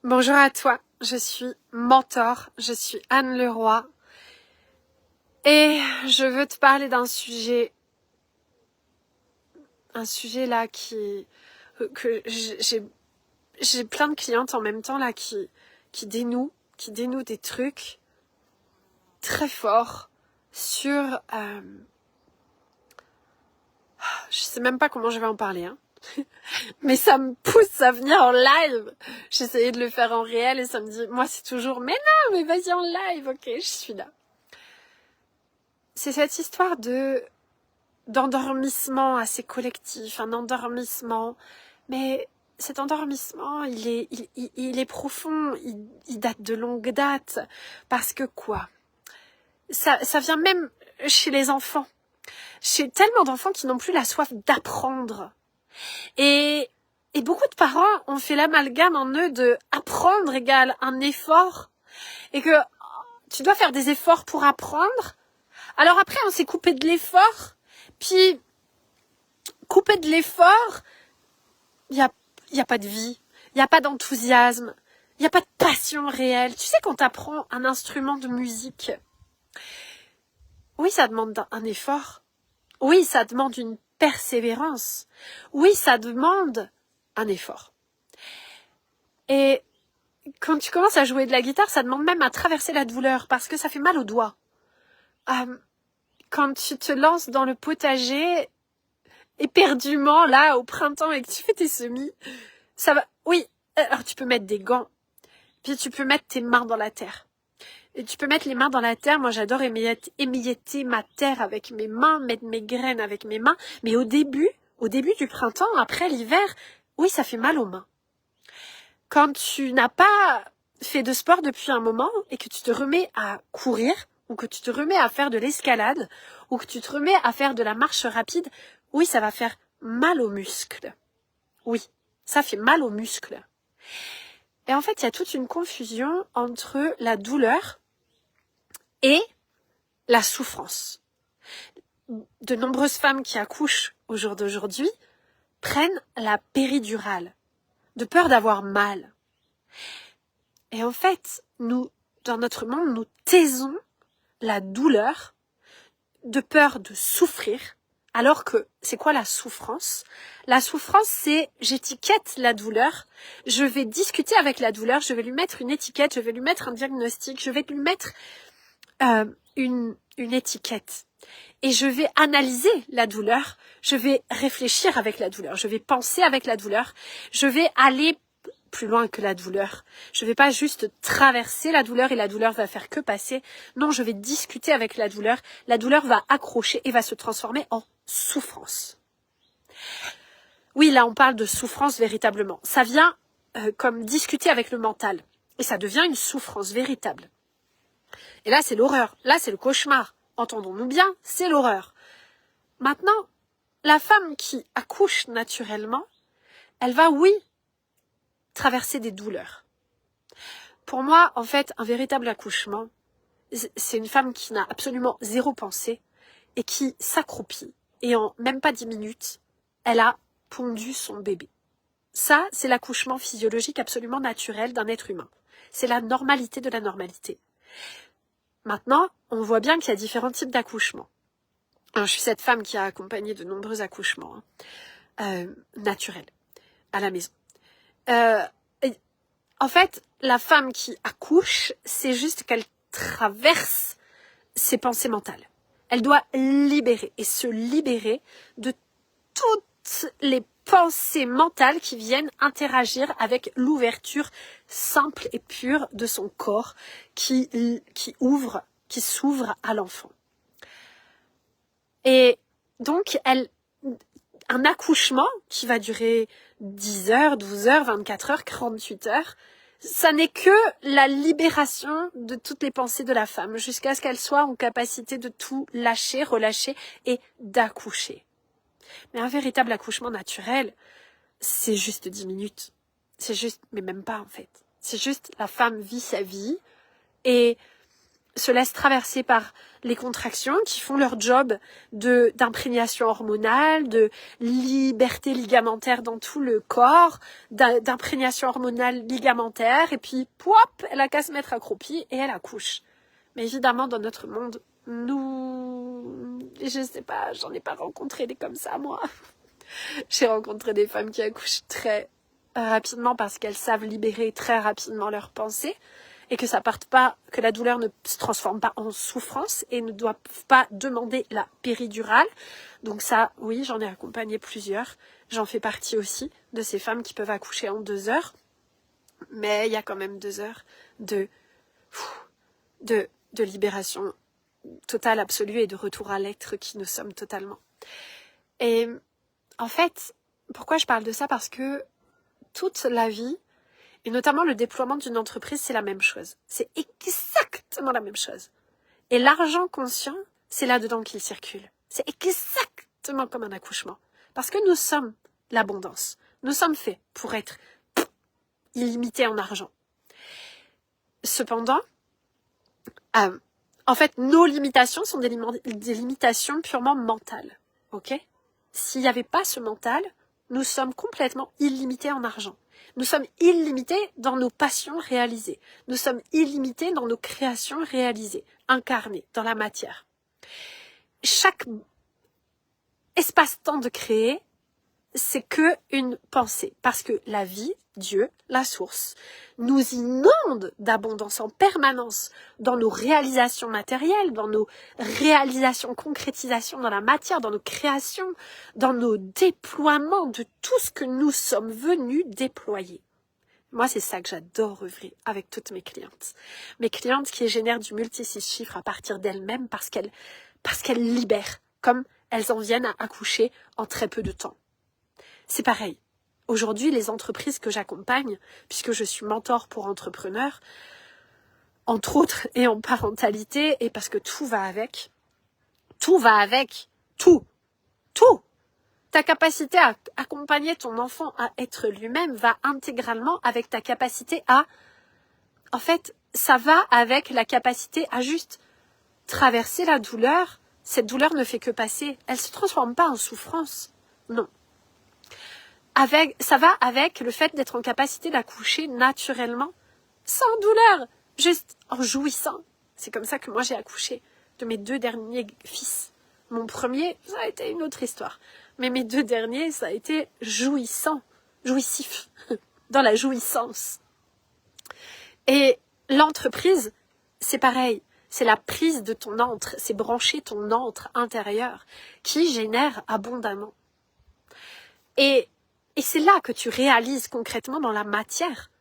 Bonjour à toi, je suis Mentor, je suis Anne Leroy et je veux te parler d'un sujet là que j'ai plein de clientes en même temps là qui dénouent des trucs très forts sur je sais même pas comment je vais en parler mais ça me pousse à venir en live. J'essayais de le faire en réel et ça me dit, moi c'est toujours, mais non, mais vas-y en live, ok, je suis là. C'est cette histoire d'endormissement assez collectif, un endormissement, mais cet endormissement, il est profond, il date de longue date, parce que quoi ? Ça vient même chez les enfants, chez tellement d'enfants qui n'ont plus la soif d'apprendre. Et beaucoup de parents ont fait l'amalgame en eux de apprendre égale un effort, et que tu dois faire des efforts pour apprendre. Alors après, on s'est coupé de l'effort, puis coupé de l'effort, il y a pas de vie, il y a pas d'enthousiasme, il y a pas de passion réelle. Tu sais, quand t'apprends un instrument de musique, oui, ça demande un effort. Oui, ça demande une persévérance. Oui, ça demande un effort. Et quand tu commences à jouer de la guitare, ça demande même à traverser la douleur parce que ça fait mal aux doigts. Quand tu te lances dans le potager éperdument là au printemps et que tu fais tes semis, ça va. Oui, alors tu peux mettre des gants, puis tu peux mettre tes mains dans la terre. Et tu peux mettre les mains dans la terre. Moi, j'adore émietter ma terre avec mes mains, mettre mes graines avec mes mains. Mais au début du printemps, après l'hiver, oui, ça fait mal aux mains. Quand tu n'as pas fait de sport depuis un moment et que tu te remets à courir, ou que tu te remets à faire de l'escalade, ou que tu te remets à faire de la marche rapide, oui, ça va faire mal aux muscles. Oui, ça fait mal aux muscles. Et en fait, il y a toute une confusion entre la douleur et la souffrance. De nombreuses femmes qui accouchent au jour d'aujourd'hui prennent la péridurale, de peur d'avoir mal. Et en fait, nous, dans notre monde, nous taisons la douleur de peur de souffrir, alors que c'est quoi la souffrance ? La souffrance, c'est j'étiquette la douleur, je vais discuter avec la douleur, je vais lui mettre une étiquette, je vais lui mettre un diagnostic, je vais lui mettre une étiquette. Et je vais analyser la douleur, je vais réfléchir avec la douleur, je vais penser avec la douleur, je vais aller plus loin que la douleur. Je ne vais pas juste traverser la douleur et la douleur va faire que passer. Non, je vais discuter avec la douleur va accrocher et va se transformer en souffrance. Oui, là on parle de souffrance véritablement. Ça vient comme discuter avec le mental et ça devient une souffrance véritable. Et là c'est l'horreur, là c'est le cauchemar. Entendons-nous bien, c'est l'horreur. Maintenant, la femme qui accouche naturellement, elle va, oui, traverser des douleurs. Pour moi, en fait, un véritable accouchement, c'est une femme qui n'a absolument zéro pensée et qui s'accroupit. Et en même pas 10 minutes, elle a pondu son bébé. Ça, c'est l'accouchement physiologique absolument naturel d'un être humain. C'est la normalité de la normalité. Maintenant, on voit bien qu'il y a différents types d'accouchements. Alors, je suis cette femme qui a accompagné de nombreux accouchements naturels à la maison. En fait, la femme qui accouche, c'est juste qu'elle traverse ses pensées mentales. Elle doit libérer et se libérer de toutes les pensées mentales qui viennent interagir avec l'ouverture simple et pure de son corps qui s'ouvre à l'enfant. Et donc, un accouchement qui va durer 10 heures, 12 heures, 24 heures, 48 heures, ça n'est que la libération de toutes les pensées de la femme jusqu'à ce qu'elle soit en capacité de tout lâcher, relâcher et d'accoucher. Mais un véritable accouchement naturel, c'est juste 10 minutes. C'est juste, mais même pas en fait. C'est juste la femme vit sa vie et se laissent traverser par les contractions, qui font leur job d'imprégnation hormonale, de liberté ligamentaire dans tout le corps, d'imprégnation hormonale ligamentaire, et puis, pop, elle a qu'à se mettre accroupie et elle accouche. Mais évidemment, dans notre monde, je sais pas, j'en ai pas rencontré des comme ça, moi. J'ai rencontré des femmes qui accouchent très rapidement parce qu'elles savent libérer très rapidement leurs pensées et que que la douleur ne se transforme pas en souffrance et ne doit pas demander la péridurale. Donc ça, oui, j'en ai accompagné plusieurs. J'en fais partie aussi de ces femmes qui peuvent accoucher en 2 heures. Mais il y a quand même 2 heures de libération totale, absolue et de retour à l'être qui nous sommes totalement. Et en fait, pourquoi je parle de ça? Parce que toute la vie, et notamment le déploiement d'une entreprise, c'est la même chose. C'est exactement la même chose. Et l'argent conscient, c'est là-dedans qu'il circule. C'est exactement comme un accouchement. Parce que nous sommes l'abondance. Nous sommes faits pour être illimités en argent. Cependant, en fait, nos limitations sont des limitations purement mentales. Ok? S'il n'y avait pas ce mental, nous sommes complètement illimités en argent. Nous sommes illimités dans nos passions réalisées. Nous sommes illimités dans nos créations réalisées, incarnées dans la matière. Chaque espace-temps de créer, c'est que une pensée. Parce que la vie, Dieu, la source, nous inonde d'abondance en permanence dans nos réalisations matérielles, dans nos réalisations, concrétisations dans la matière, dans nos créations, dans nos déploiements de tout ce que nous sommes venus déployer. Moi, c'est ça que j'adore œuvrer avec toutes mes clientes. Mes clientes qui génèrent du multi-6 chiffres à partir d'elles-mêmes parce qu'elles libèrent, comme elles en viennent à accoucher en très peu de temps. C'est pareil. Aujourd'hui, les entreprises que j'accompagne, puisque je suis mentor pour entrepreneurs, entre autres, et en parentalité, et parce que tout va avec, tout. Ta capacité à accompagner ton enfant à être lui-même va intégralement avec ta capacité à... En fait, ça va avec la capacité à juste traverser la douleur. Cette douleur ne fait que passer. Elle ne se transforme pas en souffrance. Non. Ça va avec le fait d'être en capacité d'accoucher naturellement, sans douleur, juste en jouissant. C'est comme ça que moi j'ai accouché de mes 2 derniers fils. Mon premier, ça a été une autre histoire. Mais mes 2 derniers, ça a été jouissif, dans la jouissance. Et l'entreprise, c'est pareil. C'est la prise de ton antre, c'est brancher ton antre intérieur qui génère abondamment. Et c'est là que tu réalises concrètement dans la matière.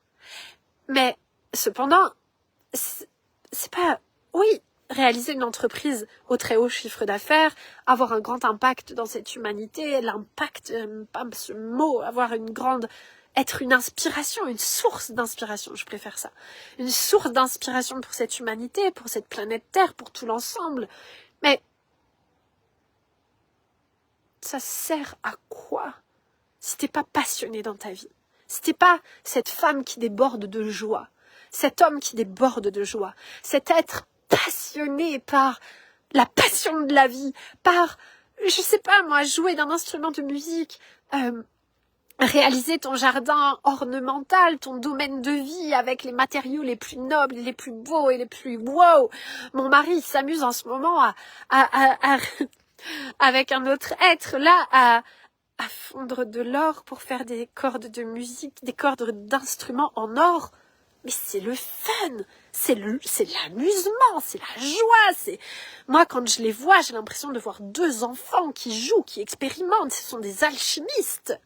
Mais cependant, c'est pas... Oui, réaliser une entreprise au très haut chiffre d'affaires, avoir un grand impact dans cette humanité, l'impact, pas ce mot, être une inspiration, une source d'inspiration, je préfère ça. Une source d'inspiration pour cette humanité, pour cette planète Terre, pour tout l'ensemble. Mais ça sert à quoi si t'es pas passionné dans ta vie? Si t'es pas cette femme qui déborde de joie, cet homme qui déborde de joie, cet être passionné par la passion de la vie, par, je sais pas moi, jouer d'un instrument de musique, réaliser ton jardin ornemental, ton domaine de vie avec les matériaux les plus nobles, les plus beaux et les plus wow. Mon mari s'amuse en ce moment avec un autre être là à fondre de l'or pour faire des cordes de musique, des cordes d'instruments en or. Mais c'est le fun, c'est l'amusement, c'est la joie. Moi, quand je les vois, j'ai l'impression de voir 2 enfants qui jouent, qui expérimentent. Ce sont des alchimistes.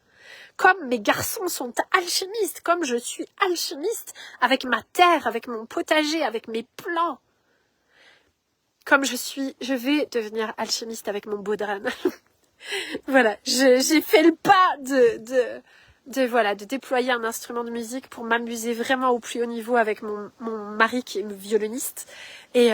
Comme mes garçons sont alchimistes, comme je suis alchimiste avec ma terre, avec mon potager, avec mes plants. Comme je vais devenir alchimiste avec mon baudran. Voilà, j'ai fait le pas de déployer un instrument de musique pour m'amuser vraiment au plus haut niveau avec mon mari qui est violoniste et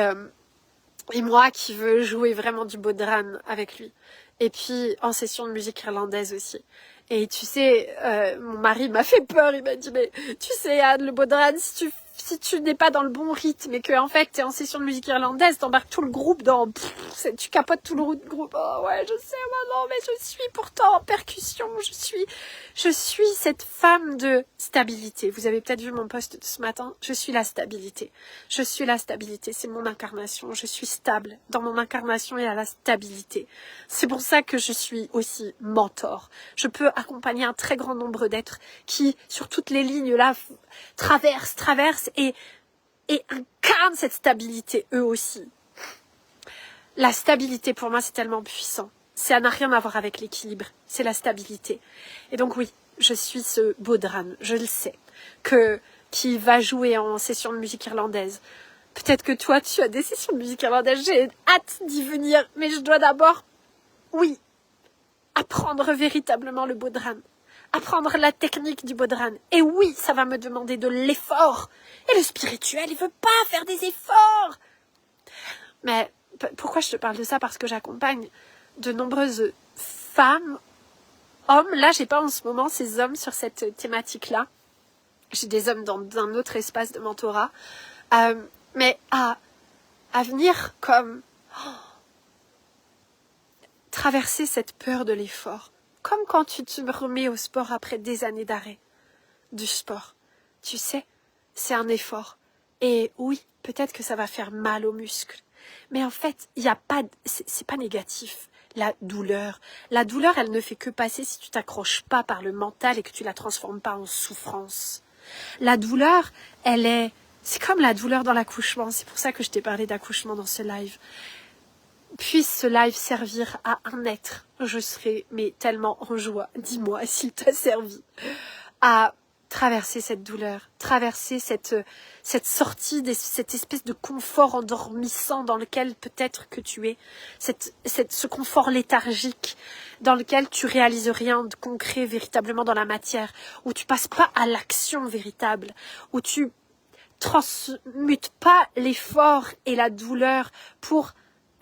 moi qui veux jouer vraiment du baudran avec lui. Et puis en session de musique irlandaise aussi. Et tu sais, mon mari m'a fait peur, il m'a dit mais tu sais Anne, le baudran, si si tu n'es pas dans le bon rythme et que en fait t'es en session de musique irlandaise, t'embarques tout le groupe dans... tu capotes tout le groupe. Oh ouais, je sais maintenant, mais je suis pourtant en percussion. Je suis cette femme de stabilité. Vous avez peut-être vu mon post de ce matin. Je suis la stabilité. Je suis la stabilité. C'est mon incarnation. Je suis stable. Dans mon incarnation, il y a la stabilité. C'est pour ça que je suis aussi mentor. Je peux accompagner un très grand nombre d'êtres qui, sur toutes les lignes là, traversent et incarnent cette stabilité eux aussi. La stabilité pour moi c'est tellement puissant. Ça n'a rien à voir avec l'équilibre, c'est la stabilité. Et donc oui, je suis ce Bodran, je le sais, qui va jouer en session de musique irlandaise. Peut-être que toi tu as des sessions de musique irlandaise, j'ai hâte d'y venir, mais je dois d'abord, oui, apprendre véritablement le Bodran. Apprendre la technique du Bodran. Et oui, ça va me demander de l'effort. Et le spirituel, il veut pas faire des efforts. Mais pourquoi je te parle de ça? Parce que j'accompagne de nombreuses femmes, hommes. Là, j'ai pas en ce moment ces hommes sur cette thématique-là. J'ai des hommes dans un autre espace de mentorat. Mais à venir comme traverser cette peur de l'effort. Comme quand tu te remets au sport après des années d'arrêt du sport. Tu sais, c'est un effort. Et oui, peut-être que ça va faire mal aux muscles. Mais en fait, il y a pas, c'est pas négatif. La douleur, elle ne fait que passer si tu t'accroches pas par le mental et que tu la transformes pas en souffrance. La douleur, c'est comme la douleur dans l'accouchement. C'est pour ça que je t'ai parlé d'accouchement dans ce live. Puisse ce live servir à un être, je serai mais tellement en joie. Dis-moi s'il t'a servi à traverser cette douleur, traverser cette sortie, cette espèce de confort endormissant dans lequel peut-être que tu es, ce confort léthargique dans lequel tu réalises rien de concret véritablement dans la matière, où tu passes pas à l'action véritable, où tu transmutes pas l'effort et la douleur pour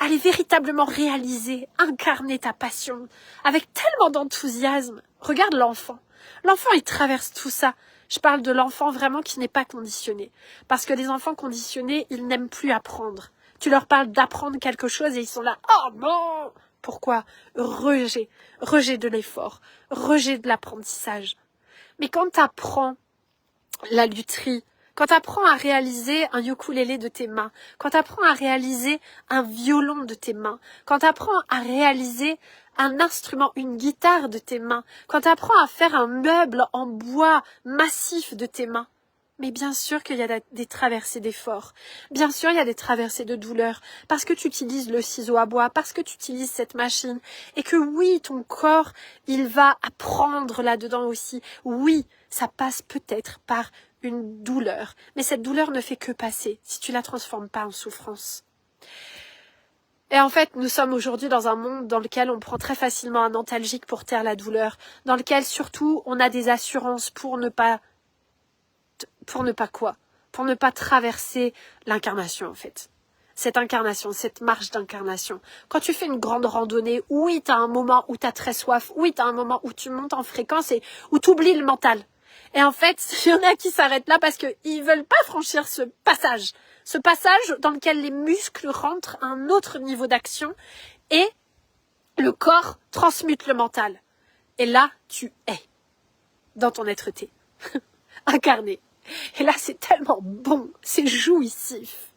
aller véritablement réaliser, incarner ta passion avec tellement d'enthousiasme. Regarde l'enfant. L'enfant, il traverse tout ça. Je parle de l'enfant vraiment qui n'est pas conditionné. Parce que les enfants conditionnés, ils n'aiment plus apprendre. Tu leur parles d'apprendre quelque chose et ils sont là. Oh non! Pourquoi? Rejet. Rejet de l'effort. Rejet de l'apprentissage. Mais quand tu apprends la lutherie, quand tu apprends à réaliser un ukulélé de tes mains, quand tu apprends à réaliser un violon de tes mains, quand tu apprends à réaliser un instrument, une guitare de tes mains, quand tu apprends à faire un meuble en bois massif de tes mains, mais bien sûr qu'il y a des traversées d'efforts, bien sûr il y a des traversées de douleur, parce que tu utilises le ciseau à bois, parce que tu utilises cette machine, et que oui, ton corps, il va apprendre là-dedans aussi. Oui, ça passe peut-être par une douleur, mais cette douleur ne fait que passer si tu la transformes pas en souffrance. Et en fait, nous sommes aujourd'hui dans un monde dans lequel on prend très facilement un antalgique pour taire la douleur, dans lequel surtout on a des assurances pour ne pas quoi? Pour ne pas traverser l'incarnation en fait. Cette incarnation, cette marche d'incarnation. Quand tu fais une grande randonnée, oui, tu as un moment où tu as très soif, oui, tu as un moment où tu montes en fréquence et où tu oublies le mental. Et en fait, il y en a qui s'arrêtent là parce qu'ils veulent pas franchir ce passage dans lequel les muscles rentrent à un autre niveau d'action et le corps transmute le mental. Et là, tu es dans ton être-té, incarné. Et là, c'est tellement bon, c'est jouissif.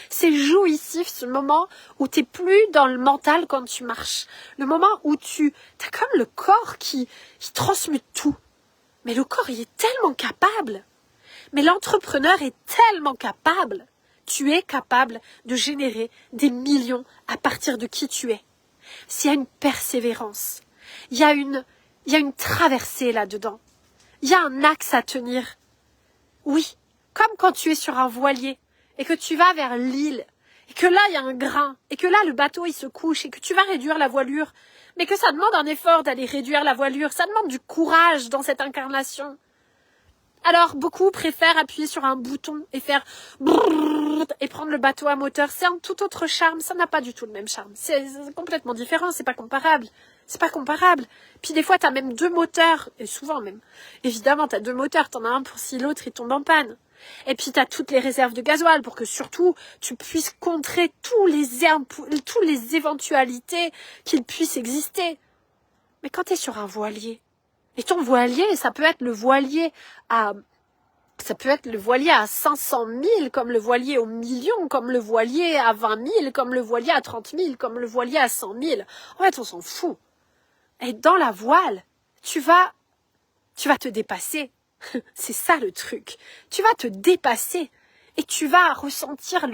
C'est jouissif ce moment où tu n'es plus dans le mental quand tu marches. Le moment où tu as comme le corps qui transmute tout. Mais le corps, il est tellement capable. Mais l'entrepreneur est tellement capable. Tu es capable de générer des millions à partir de qui tu es. S'il y a une persévérance, il y a une traversée là-dedans. Il y a un axe à tenir. Oui, comme quand tu es sur un voilier et que tu vas vers l'île et que là, il y a un grain et que là, le bateau, il se couche et que tu vas réduire la voilure. Mais que ça demande un effort d'aller réduire la voilure. Ça demande du courage dans cette incarnation. Alors, beaucoup préfèrent appuyer sur un bouton et faire brrr et prendre le bateau à moteur. C'est un tout autre charme. Ça n'a pas du tout le même charme. C'est complètement différent. C'est pas comparable. C'est pas comparable. Puis des fois, t'as même deux moteurs. Et souvent même. Évidemment, t'as deux moteurs. T'en as un pour si l'autre, il tombe en panne. Et puis tu as toutes les réserves de gasoil pour que surtout tu puisses contrer toutes les éventualités qu'il puisse exister. Mais quand tu es sur un voilier, et ton voilier, ça peut être le voilier à 500 000, comme le voilier au million, comme le voilier à 20 000, comme le voilier à 30 000, comme le voilier à 100 000. En fait, on s'en fout. Et dans la voile, tu vas te dépasser. C'est ça le truc. Tu vas te dépasser. Et tu vas ressentir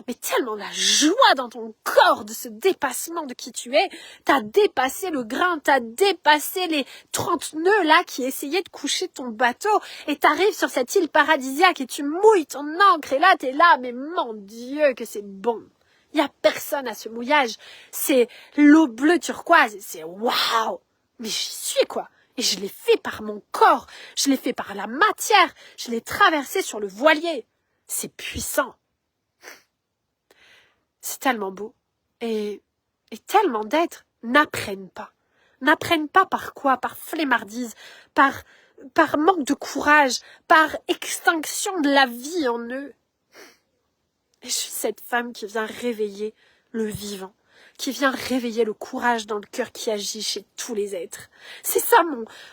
mais tellement la joie dans ton corps de ce dépassement de qui tu es. T'as dépassé le grain, t'as dépassé les 30 nœuds là qui essayaient de coucher ton bateau. Et t'arrives sur cette île paradisiaque et tu mouilles ton ancre. Et là, t'es là, mais mon Dieu que c'est bon. Il n'y a personne à ce mouillage. C'est l'eau bleue turquoise. C'est waouh. Mais j'y suis quoi. Et je l'ai fait par mon corps. Je l'ai fait par la matière. Je l'ai traversé sur le voilier. C'est puissant. C'est tellement beau. Et tellement d'êtres n'apprennent pas. N'apprennent pas par quoi? Par flemmardise, par manque de courage, par extinction de la vie en eux. Et je suis cette femme qui vient réveiller le vivant, qui vient réveiller le courage dans le cœur qui agit chez tous les êtres. C'est ça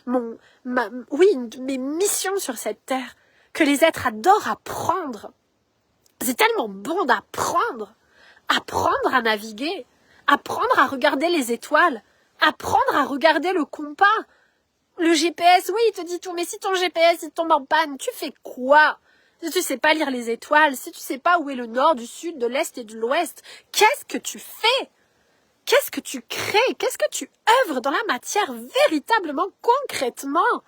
une de mes missions sur cette terre, que les êtres adorent apprendre. C'est tellement bon d'apprendre. Apprendre à naviguer, apprendre à regarder les étoiles, apprendre à regarder le compas. Le GPS, oui, il te dit tout, mais si ton GPS il tombe en panne, tu fais quoi? Si tu sais pas lire les étoiles, si tu sais pas où est le nord, du sud, de l'est et de l'ouest, qu'est-ce que tu fais? Qu'est-ce que tu crées? Qu'est-ce que tu œuvres dans la matière véritablement, concrètement?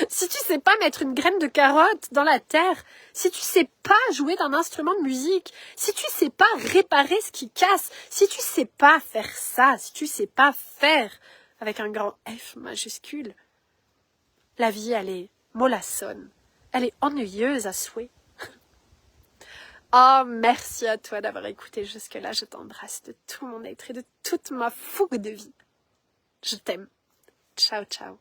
Si tu sais pas mettre une graine de carotte dans la terre, si tu sais pas jouer d'un instrument de musique, si tu sais pas réparer ce qui casse, si tu sais pas faire ça, si tu sais pas faire avec un grand F majuscule, la vie, elle est mollassonne. Elle est ennuyeuse à souhait. Oh, merci à toi d'avoir écouté jusque-là. Je t'embrasse de tout mon être et de toute ma fougue de vie. Je t'aime. Ciao, ciao.